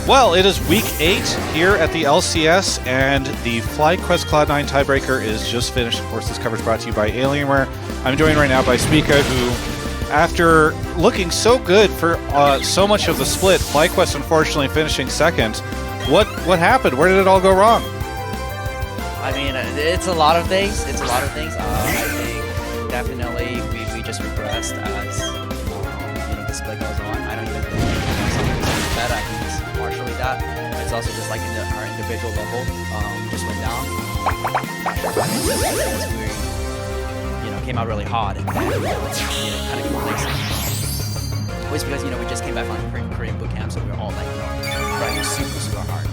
Well, it is week 8 here at the LCS, and the FlyQuest Cloud9 tiebreaker is just finished. Of course, this coverage brought to you by Alienware. I'm joined right now by Spica, who, after looking so good for so much of the split, FlyQuest unfortunately finishing second. What happened? Where did it all go wrong? I mean, it's a lot of things. I think definitely we just regressed as the split goes on. I don't even think something was better. I think it's partially that. It's also just like our individual level just went down. Not sure why we came out really hard and then kind of complacent. It was because we just came back from Korean boot camp, so we were all like riding super hard.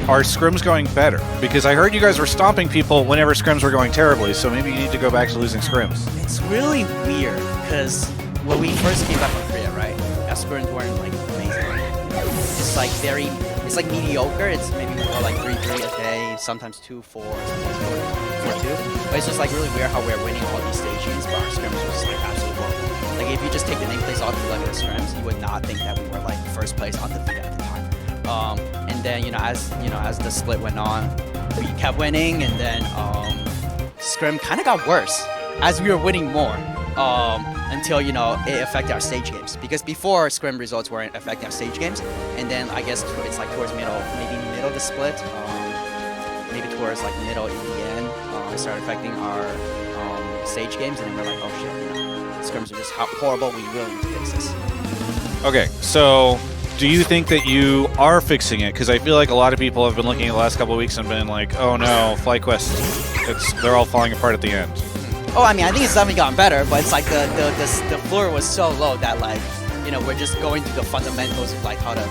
Are scrims going better? Because I heard you guys were stomping people whenever scrims were going terribly, so maybe you need to go back to losing scrims. It's really weird, because when we first came back from Korea, right, our scrims weren't like amazing. It's like mediocre. It's maybe more like 3-3 a day, sometimes 2-4, sometimes 4-2. But it's just like really weird how we're winning all these stage games, but our scrims was just like absolutely horrible. Like if you just take the nameplates off and look at the scrims, you would not think that we were like first place undefeated at the time. And then as the split went on, we kept winning, and then scrim kind of got worse as we were winning more until it affected our stage games, because before scrim results weren't affecting our stage games, and then I guess it's like towards middle of the split, maybe towards like middle in the end, it started affecting our stage games, and then we're like, oh shit, scrims are just horrible. We really need to fix this. Okay, so do you think that you are fixing it? Because I feel like a lot of people have been looking at the last couple of weeks and been like, oh no, FlyQuest, they're all falling apart at the end. Oh, I mean, I think it's definitely gotten better, but it's like the floor was so low that like, we're just going through the fundamentals of like how to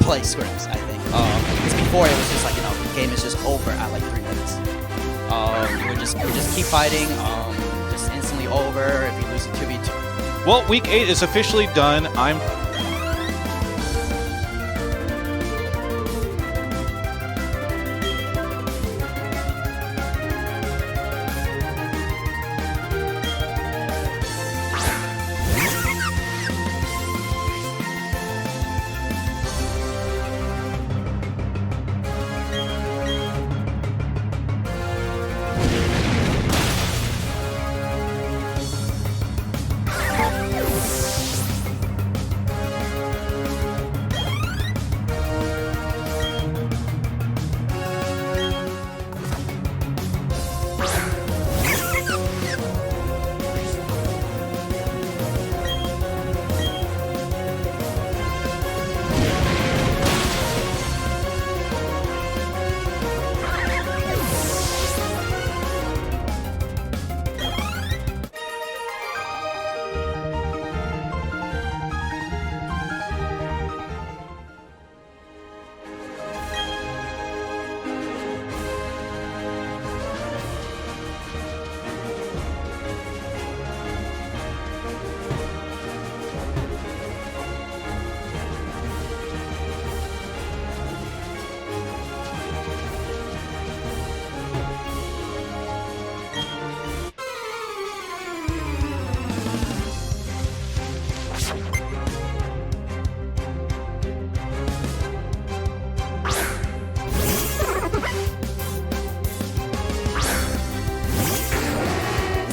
play scrims, I think. Because before it was just like, the game is just over at like 3 minutes. We just keep fighting, just instantly over if you lose a 2v2. Well, week 8 is officially done.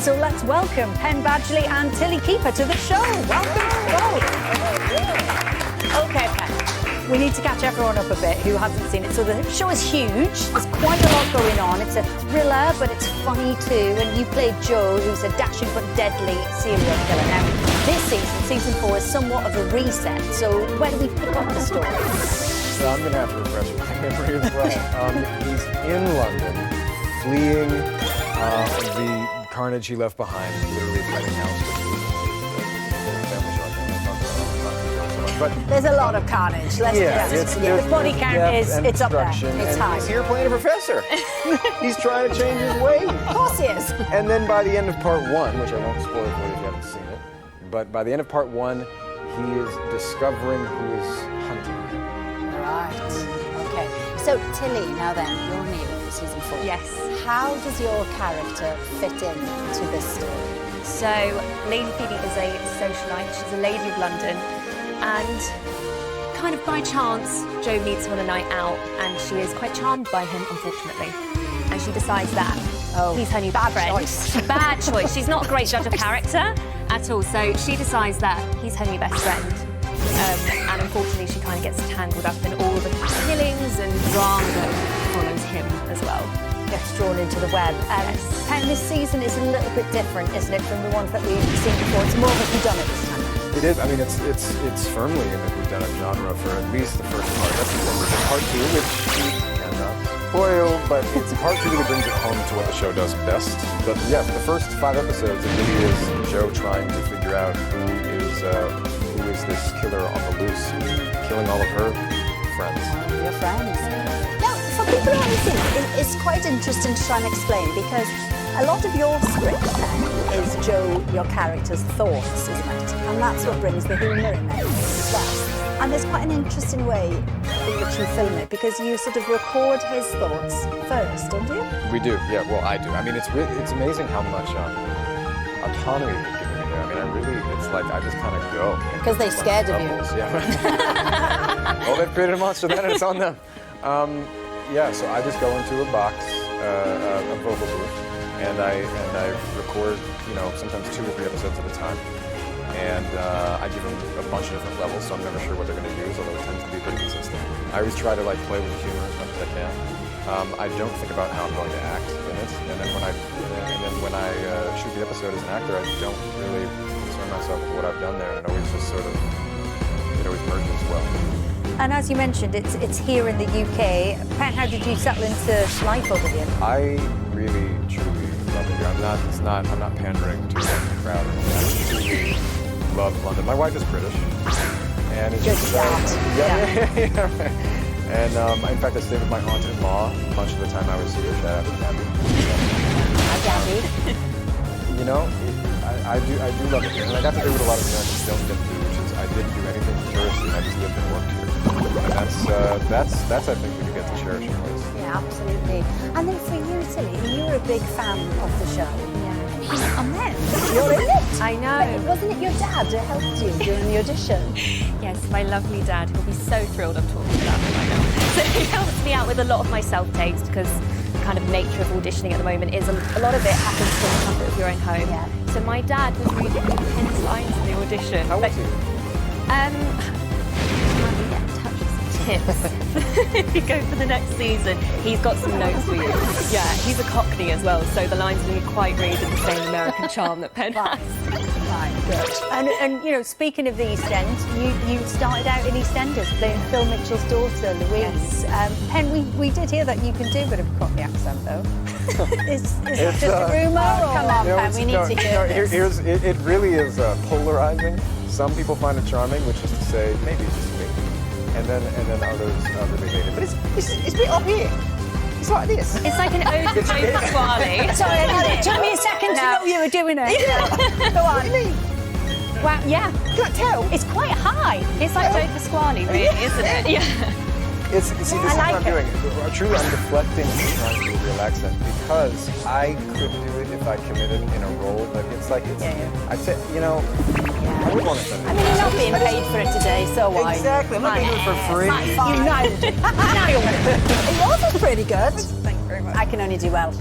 So let's welcome Penn Badgley and Tilly Keeper to the show. Welcome both. Okay, Penn, we need to catch everyone up a bit who hasn't seen it. So the show is huge. There's quite a lot going on. It's a thriller, but it's funny too. And you played Joe, who's a dashing but deadly serial killer. Now, this season 4, is somewhat of a reset. So where do we pick up the story? So I'm going to have to refresh my memory as well. He's in London, fleeing the carnage he left behind, literally a wedding house. But there's a lot of carnage. Let's be honest. The body count it's up there. It's high. He's here playing a professor. He's trying to change his ways. Of course he is. And then by the end of part 1, which I won't spoil for you if you haven't seen it, but by the end of part 1, he is discovering who is hunting. Right. Okay. So Tilly, now then, you're new for season 4. Yes. How does your character fit into this story? So Lady Phoebe is a socialite. She's a lady of London, and kind of by chance, Joe meets her on a night out, and she is quite charmed by him, unfortunately. And she decides that he's her new best friend. Bad choice. She's not a great judge of character at all, so she decides that he's her new best friend. And unfortunately, she kind of gets tangled up in all the killings and drama that follows him as well. Gets drawn into the web. And this season is a little bit different, isn't it, from the ones that we've seen before? It's more of a whodunit this time. It is. I mean, it's firmly in the whodunit genre for at least the first part. That's the part 2, which we cannot spoil, but it's part 2 that brings it home to what the show does best. But yeah, for the first 5 episodes, it really is Joe trying to figure out who is this killer on the loose, killing all of her friends. Your friends. Now, for people who haven't seen it, it's quite interesting to try and explain, because a lot of your script is Joe, your character's thoughts, isn't it? And that's what brings the humour in there as well. And there's quite an interesting way in which you film it, because you sort of record his thoughts first, don't you? We do, yeah. Well, I do. I mean, it's amazing how much autonomy they've given me there. I mean, it's like I just kind of go. Because they're scared of you. Yeah. Well, they've created a monster then, and it's on them. Yeah, so I just go into a box, a vocal booth, and I record, sometimes 2 or 3 episodes at a time. And I give them a bunch of different levels, so I'm never sure what they're going to use, although it tends to be pretty consistent. I always try to play with the humor as much as I can. I don't think about how I'm going to act in it, and then when I shoot the episode as an actor, I don't really concern myself with what I've done there, and it always just it always merges well. And as you mentioned, it's here in the UK. Pat, how did you settle into life over here? I really, truly love it here. I'm not pandering to the crowd. I truly love London. My wife is British, and it's just yeah. And in fact, I stayed with my aunt-in-law much of the time I was here. Shout out to Gabby. Hi, Gabby. I do love it here, and I got to do what a lot of Americans don't get to do, which is I didn't do anything touristy. I just lived and worked here, and that's I think when you get to cherish your place. Yeah, absolutely. And then for you, Tilly, you were a big fan of the show. Yeah. And then you're in it. I know. But wasn't it your dad who helped you during the audition? Yes, my lovely dad. He'll be so thrilled I'm talking about him right now. So he helps me out with a lot of my self-tapes, because the kind of nature of auditioning at the moment is a lot of it happens from the comfort of your own home. Yeah. So my dad was reading the intense lines in the audition. How was he? Tips. If you go for the next season, he's got some notes for you. Yeah, he's a Cockney as well, so the lines didn't quite read with the same American charm that Penn has. Right, good. And speaking of the East End, you started out in EastEnders playing Phil Mitchell's daughter, Louise. Yes. Penn, we did hear that you can do a bit of a Cockney accent, though. Is it just a rumour? Come on, Penn, we need to hear this. It really is polarizing. Some people find it charming, which is to say, maybe it's just me. And then others really hate it. But it's a bit up here. It's like this. It's like an ode to Joe Pasquale. Sorry, it took me a second to know you were doing it. Yeah. Go on. What do you mean? Well, yeah. Can't tell. It's quite high. It's like Joe Pasquale, really, isn't it? Yeah. This is what I'm doing. Truly, I'm deflecting and trying to do a real accent, because I could do it if I committed in a role, but it's like, I'd say, I wouldn't want to say I mean, you're not being paid for it today, so why? Exactly, I'm not doing it for free. You nailed it. Nailed it. Yours was pretty good. Thank you very much. I can only do Welsh.